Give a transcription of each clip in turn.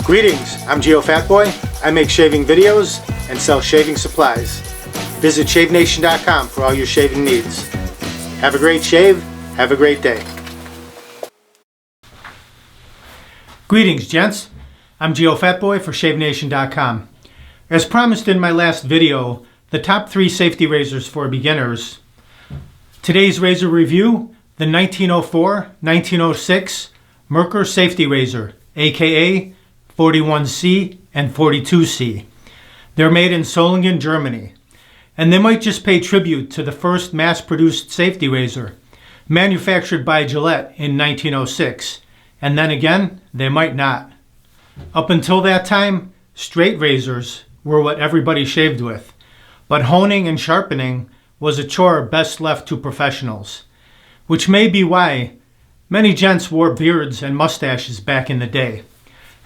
Greetings, I'm Geofatboy. I make shaving videos and sell shaving supplies. Visit shavenation.com for all your shaving needs. Have a great shave, have a great day. Greetings, gents. I'm Geofatboy for shavenation.com. As promised in my last video, the top 3 safety razors for beginners. Today's razor review, the 1904-1906 Merkur Safety Razor, aka 41C and 42C. They're made in Solingen, Germany. And they might just pay tribute to the first mass-produced safety razor, manufactured by Gillette in 1906. And then again, they might not. Up until that time, straight razors were what everybody shaved with. But honing and sharpening was a chore best left to professionals. Which may be why many gents wore beards and mustaches back in the day.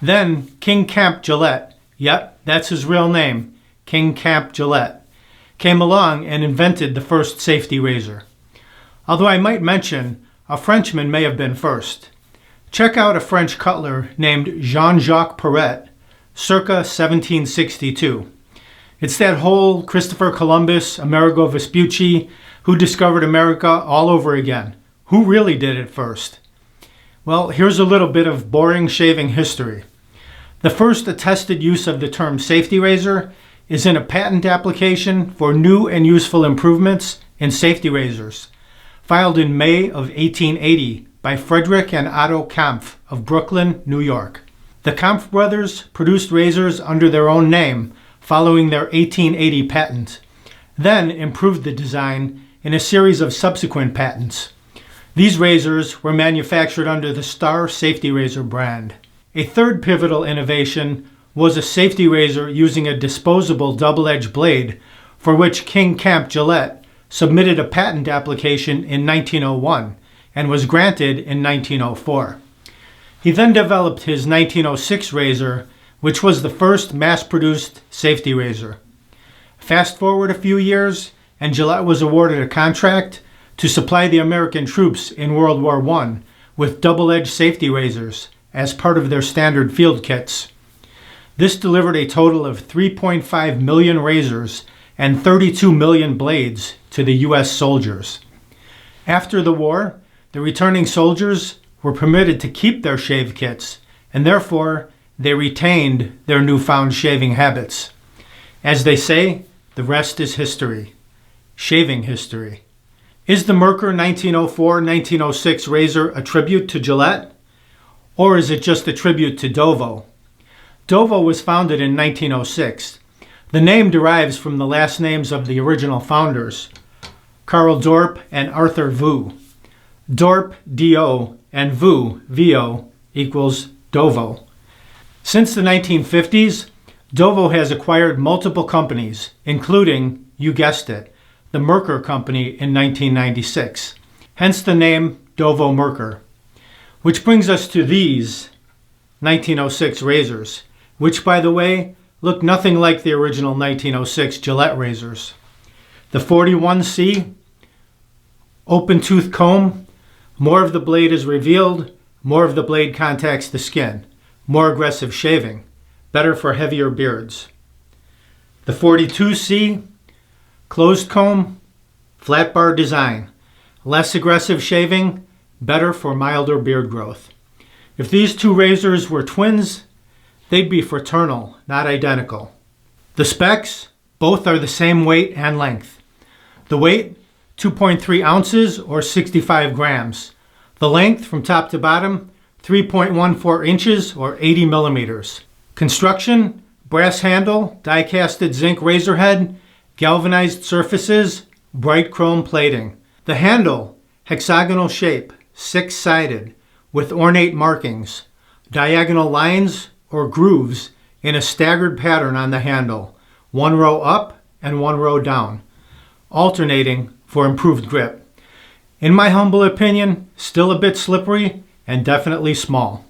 Then King Camp Gillette, yep, that's his real name, King Camp Gillette, came along and invented the first safety razor. Although I might mention, a Frenchman may have been first. Check out a French cutler named Jean-Jacques Perret, circa 1762. It's that whole Christopher Columbus, Amerigo Vespucci, who discovered America all over again. Who really did it first? Well, here's a little bit of boring shaving history. The first attested use of the term safety razor is in a patent application for new and useful improvements in safety razors, filed in May of 1880 by Frederick and Otto Kampf of Brooklyn, New York. The Kampf brothers produced razors under their own name following their 1880 patent, then improved the design in a series of subsequent patents. These razors were manufactured under the Star Safety Razor brand. A third pivotal innovation was a safety razor using a disposable double-edged blade, for which King Camp Gillette submitted a patent application in 1901 and was granted in 1904. He then developed his 1906 razor, which was the first mass-produced safety razor. Fast forward a few years, and Gillette was awarded a contract to supply the American troops in World War I with double-edged safety razors as part of their standard field kits. This delivered a total of 3.5 million razors and 32 million blades to the U.S. soldiers. After the war, the returning soldiers were permitted to keep their shave kits, and therefore they retained their newfound shaving habits. As they say, the rest is history. Shaving history. Is the Merkur 1904-1906 razor a tribute to Gillette? Or is it just a tribute to Dovo? Dovo was founded in 1906. The name derives from the last names of the original founders, Karl Dorp and Arthur Vu. Dorp, D-O, and Vu, V-O, equals Dovo. Since the 1950s, Dovo has acquired multiple companies, including, you guessed it, the Merkur Company in 1996, hence the name Dovo Merkur. Which brings us to these 1906 razors, which, by the way, look nothing like the original 1906 Gillette razors. The 41C, open tooth comb, more of the blade is revealed, more of the blade contacts the skin, more aggressive shaving, better for heavier beards. The 42C, closed comb, flat bar design, less aggressive shaving, better for milder beard growth. If these two razors were twins, they'd be fraternal, not identical. The specs, both are the same weight and length. The weight, 2.3 ounces or 65 grams. The length from top to bottom, 3.14 inches or 80 millimeters. Construction, brass handle, die-casted zinc razor head, galvanized surfaces, bright chrome plating. The handle, hexagonal shape, 6-sided, with ornate markings, diagonal lines or grooves in a staggered pattern on the handle, 1 row up and 1 row down, alternating for improved grip. In my humble opinion, still a bit slippery and definitely small.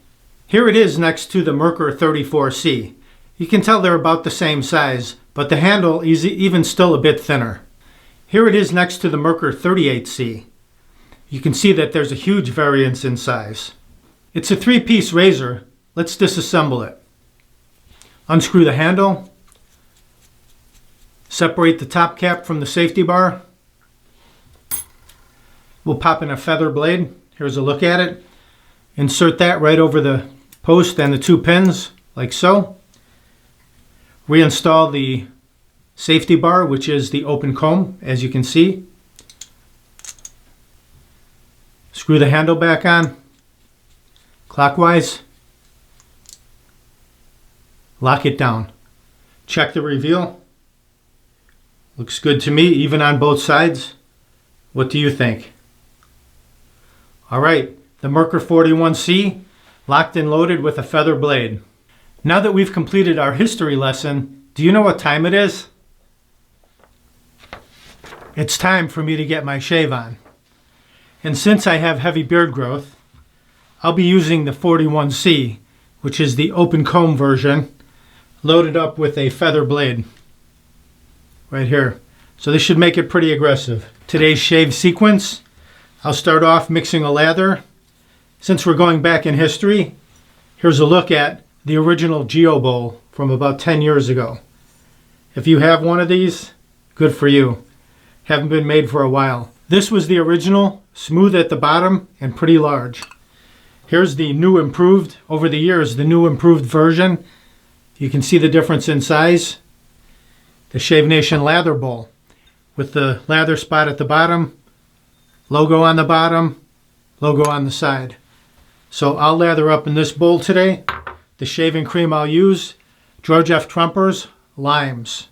Here it is next to the Merkur 34C. You can tell they're about the same size, but the handle is even still a bit thinner. Here it is next to the Merkur 38C. You can see that there's a huge variance in size. It's a 3-piece razor. Let's disassemble it. Unscrew the handle. Separate the top cap from the safety bar. We'll pop in a feather blade. Here's a look at it. Insert that right over the post and the 2 pins, like so. Reinstall the safety bar, which is the open comb, as you can see. Screw the handle back on, clockwise. Lock it down. Check the reveal. Looks good to me, even on both sides. What do you think? All right, the Merkur 41C, locked and loaded with a feather blade. Now that we've completed our history lesson, do you know what time it is? It's time for me to get my shave on. And since I have heavy beard growth, I'll be using the 41C, which is the open comb version, loaded up with a feather blade right here. So this should make it pretty aggressive. Today's shave sequence, I'll start off mixing a lather. Since we're going back in history, here's a look at the original Geo bowl from about 10 years ago. If you have one of these, good for you. Haven't been made for a while. This was the original, smooth at the bottom and pretty large. Here's the new improved, over the years, the new improved version. You can see the difference in size. The Shave Nation Lather bowl with the lather spot at the bottom, logo on the bottom, logo on the side. So I'll lather up in this bowl today. The shaving cream I'll use, George F. Trumper's Limes.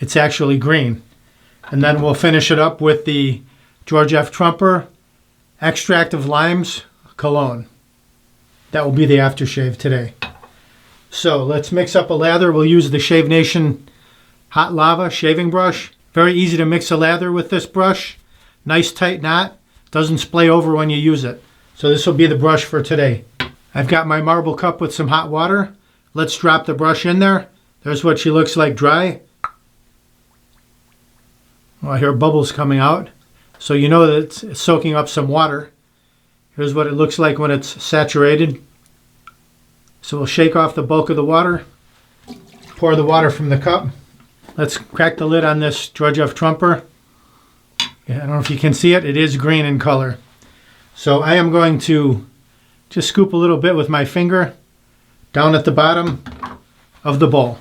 It's actually green. And then we'll finish it up with the George F. Trumper Extract of Limes Cologne. That will be the aftershave today. So let's mix up a lather. We'll use the Shave Nation Hot Lava shaving brush. Very easy to mix a lather with this brush. Nice tight knot. Doesn't splay over when you use it. So this will be the brush for today. I've got my marble cup with some hot water. Let's drop the brush in there. There's what she looks like dry. Oh, I hear bubbles coming out. So you know that it's soaking up some water. Here's what it looks like when it's saturated. So we'll shake off the bulk of the water. Pour the water from the cup. Let's crack the lid on this George F. Trumper. I don't know if you can see it. It is green in color. So I am going to just scoop a little bit with my finger down at the bottom of the bowl.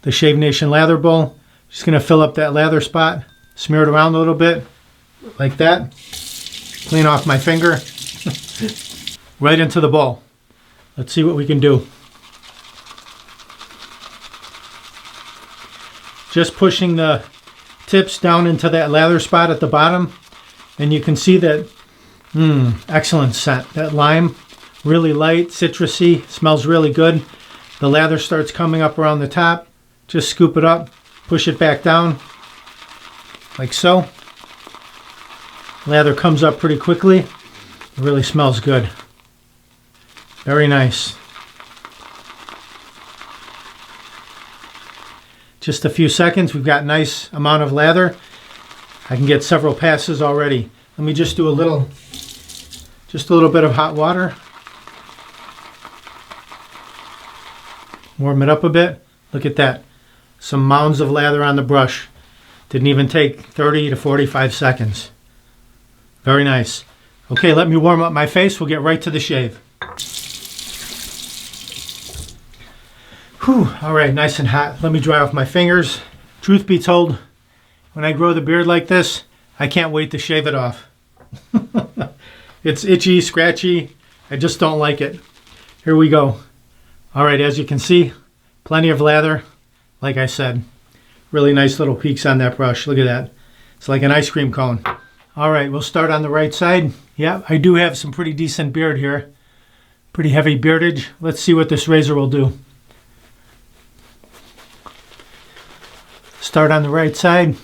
The Shave Nation Lather bowl. Just going to fill up that lather spot. Smear it around a little bit. Like that. Clean off my finger. Right into the bowl. Let's see what we can do. Just pushing the tips down into that lather spot at the bottom. And you can see that, excellent scent. That lime, really light, citrusy, smells really good. The lather starts coming up around the top. Just scoop it up, push it back down, like so. Lather comes up pretty quickly. It really smells good. Very nice. Just a few seconds, we've got a nice amount of lather. I can get several passes already. Let me just do a little bit of hot water. Warm it up a bit. Look at that. Some mounds of lather on the brush. Didn't even take 30 to 45 seconds. Very nice. Okay, let me warm up my face. We'll get right to the shave. Whew, all right, nice and hot. Let me dry off my fingers. Truth be told, when I grow the beard like this, I can't wait to shave it off. It's itchy, scratchy. I just don't like it. Here we go. All right, as you can see, plenty of lather. Like I said, really nice little peaks on that brush. Look at that. It's like an ice cream cone. All right, we'll start on the right side. Yeah, I do have some pretty decent beard here. Pretty heavy beardage. Let's see what this razor will do. Start on the right side.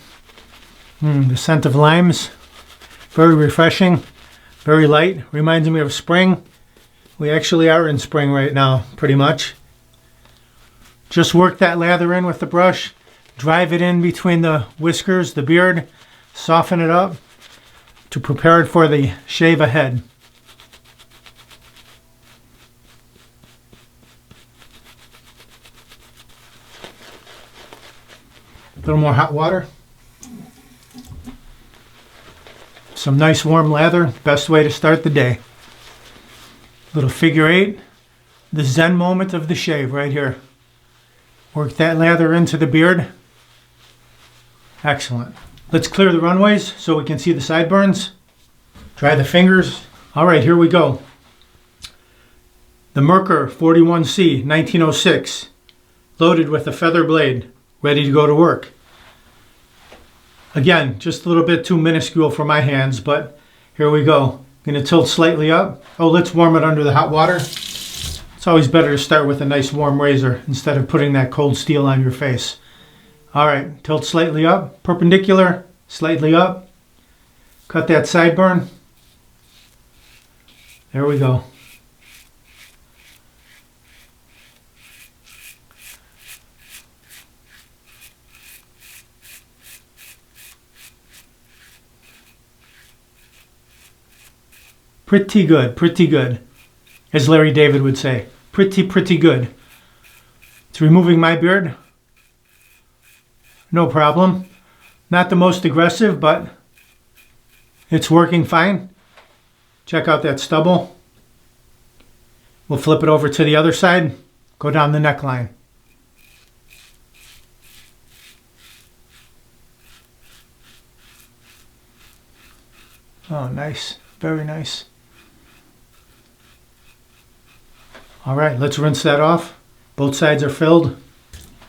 The scent of limes. Very refreshing. Very light. Reminds me of spring. We actually are in spring right now, pretty much. Just work that lather in with the brush. Drive it in between the whiskers, the beard. Soften it up to prepare it for the shave ahead. A little more hot water. Some nice warm lather, best way to start the day. Little figure 8, the zen moment of the shave right here. Work that lather into the beard. Excellent. Let's clear the runways so we can see the sideburns. Dry the fingers. All right, here we go. The Merkur 41C 1906, loaded with a feather blade, ready to go to work. Again, just a little bit too minuscule for my hands, but here we go. I'm going to tilt slightly up. Oh, let's warm it under the hot water. It's always better to start with a nice warm razor instead of putting that cold steel on your face. All right, tilt slightly up, perpendicular, slightly up. Cut that sideburn. There we go. Pretty good, as Larry David would say. Pretty good. It's removing my beard. No problem. Not the most aggressive, but it's working fine. Check out that stubble. We'll flip it over to the other side. Go down the neckline. Oh, nice. Very nice. All right, let's rinse that off. Both sides are filled.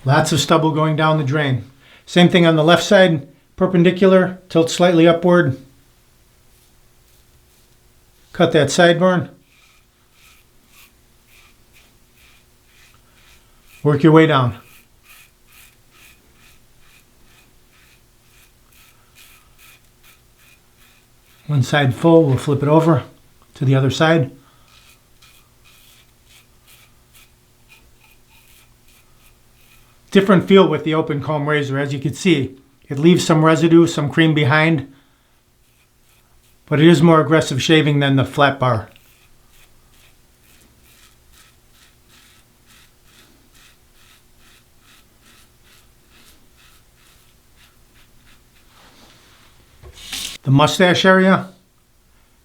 Lots of stubble going down the drain. Same thing on the left side, perpendicular, tilt slightly upward. Cut that sideburn. Work your way down. One side full, we'll flip it over to the other side. Different feel with the open comb razor, as you can see. It leaves some residue, some cream behind, but it is more aggressive shaving than the flat bar. The mustache area,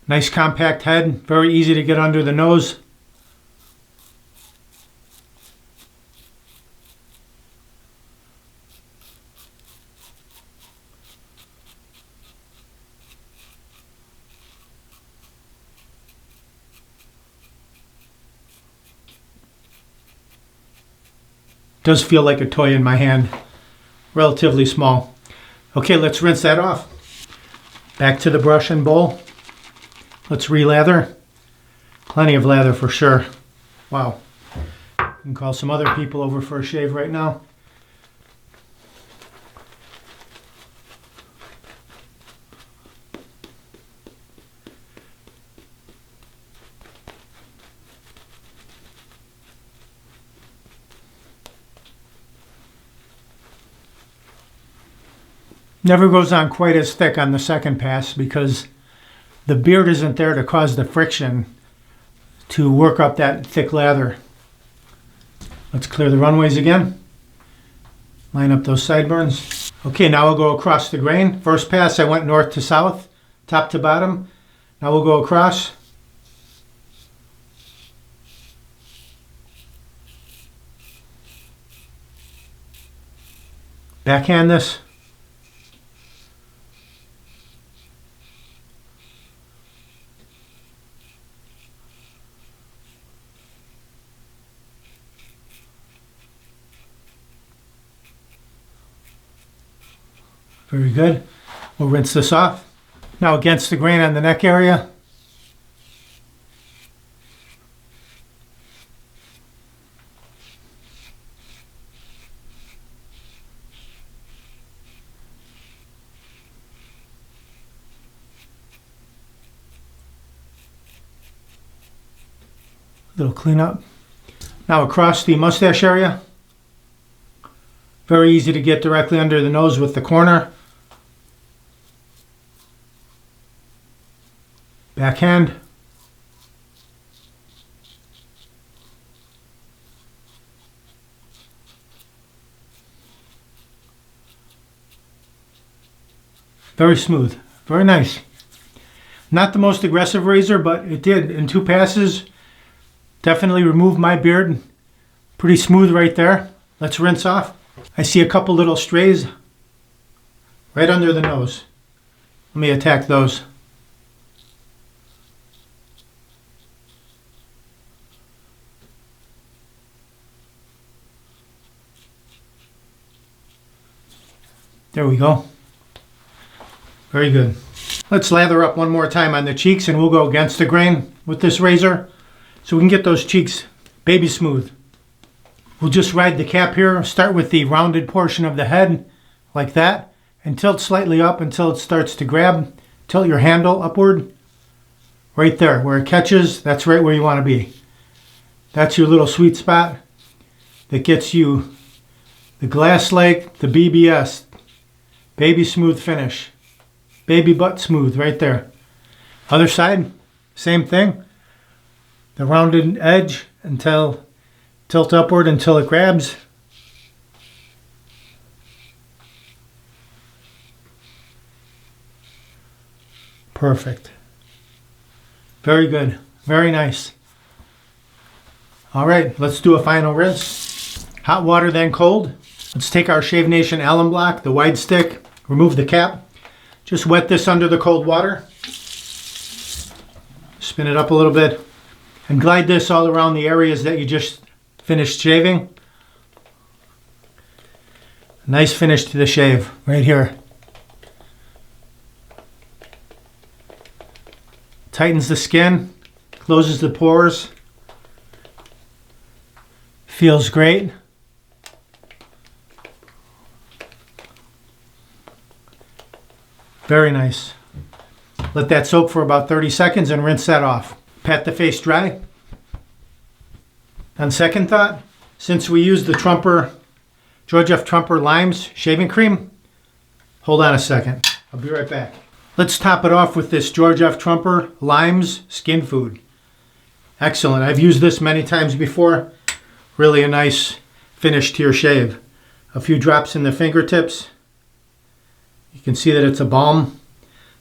nice compact head, very easy to get under the nose. Does feel like a toy in my hand, relatively small. Okay, let's rinse that off. Back to the brush and bowl. Let's re-lather. Plenty of lather for sure. Wow. I can call some other people over for a shave right now. Never goes on quite as thick on the second pass because the beard isn't there to cause the friction to work up that thick lather. Let's clear the runways again. Line up those sideburns. Okay, now we'll go across the grain. First pass I went north to south, top to bottom. Now we'll go across. Backhand this. Very good. We'll rinse this off. Now against the grain on the neck area. Little cleanup. Now across the mustache area. Very easy to get directly under the nose with the corner. Backhand. Very smooth. Very nice. Not the most aggressive razor, but it did in 2 passes. Definitely removed my beard. Pretty smooth right there. Let's rinse off. I see a couple little strays right under the nose. Let me attack those. There we go. Very good. Let's lather up one more time on the cheeks and we'll go against the grain with this razor so we can get those cheeks baby smooth. We'll just ride the cap here, start with the rounded portion of the head like that and tilt slightly up until it starts to grab. Tilt your handle upward. Right there where it catches, that's right where you want to be. That's your little sweet spot that gets you the glass leg, the BBS. Baby smooth finish. Baby butt smooth right there. Other side, same thing. The rounded edge until tilt upward until it grabs. Perfect. Very good. Very nice. All right, let's do a final rinse. Hot water, then cold. Let's take our Shave Nation alum block, the wide stick, remove the cap. Just wet this under the cold water. Spin it up a little bit and glide this all around the areas that you just finished shaving. Nice finish to the shave right here. Tightens the skin, closes the pores. Feels great. Very nice. Let that soak for about 30 seconds and rinse that off. Pat the face dry. On second thought, since we used the George F. Trumper Limes shaving cream, hold on a second. I'll be right back. Let's top it off with this George F. Trumper Limes Skin Food. Excellent. I've used this many times before. Really a nice finish to your shave. A few drops in the fingertips. You can see that it's a balm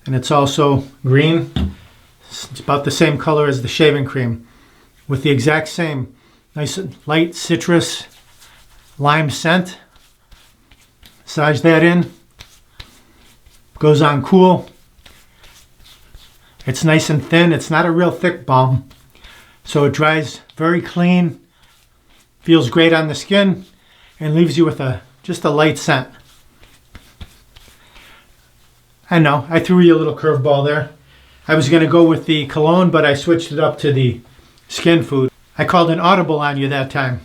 and it's also green. It's about the same color as the shaving cream with the exact same nice light citrus lime scent. Massage that in. Goes on cool. It's nice and thin. It's not a real thick balm. So it dries very clean. Feels great on the skin and leaves you with just a light scent. I know, I threw you a little curveball there. I was going to go with the cologne, but I switched it up to the skin food. I called an audible on you that time.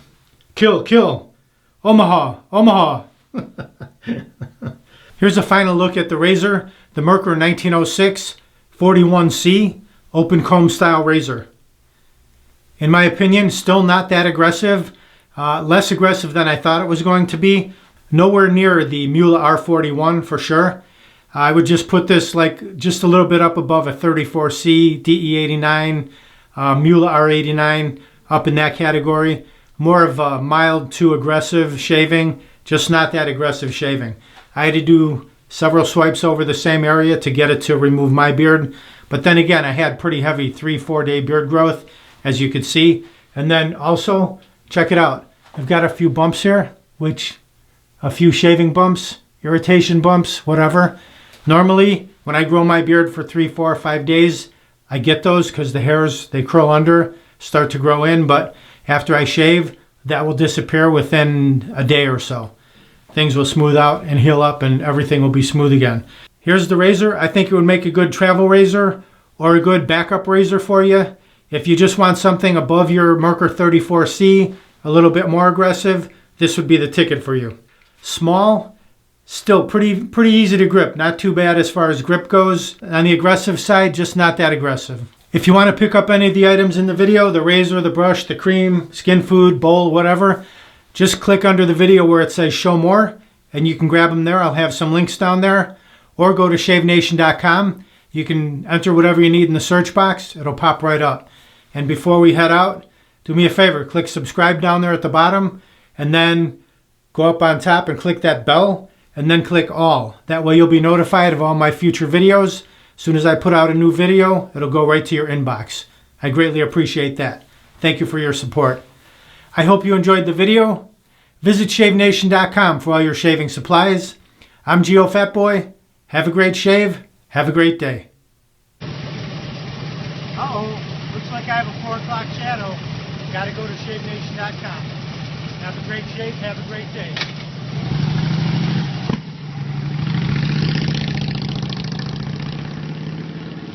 Kill, kill. Omaha, Omaha. Here's a final look at the razor, the Merkur 1906 41C open comb style razor. In my opinion, still not that aggressive. Less aggressive than I thought it was going to be. Nowhere near the Mula R41 for sure. I would just put this like just a little bit up above a 34C, DE89, Mula R89, up in that category. More of a mild to aggressive shaving, just not that aggressive shaving. I had to do several swipes over the same area to get it to remove my beard. But then again, I had pretty heavy 3-4 day beard growth, as you could see. And then also, check it out. I've got a few bumps here, a few shaving bumps, irritation bumps, whatever. Normally, when I grow my beard for 3, 4, 5 days, I get those because the hairs, they curl under, start to grow in. But after I shave, that will disappear within a day or so. Things will smooth out and heal up and everything will be smooth again. Here's the razor. I think it would make a good travel razor or a good backup razor for you. If you just want something above your Merkur 34C, a little bit more aggressive, this would be the ticket for you. Small, still pretty easy to grip. Not too bad as far as grip goes. On the aggressive side, just not that aggressive. If you want to pick up any of the items in the video, the razor, the brush, the cream, skin food, bowl, whatever, just click under the video where it says show more and you can grab them there. I'll have some links down there, or go to shavenation.com. You can enter whatever you need in the search box. It'll pop right up. And before we head out, do me a favor, click subscribe down there at the bottom and then go up on top and click that bell and then click all. That way you'll be notified of all my future videos. As soon as I put out a new video, it'll go right to your inbox. I greatly appreciate that. Thank you for your support. I hope you enjoyed the video. Visit shavenation.com for all your shaving supplies. I'm Geofatboy. Have a great shave. Have a great day. Uh-oh, looks like I have a 4 o'clock shadow. Got to go to shavenation.com. Have a great shave. Have a great day.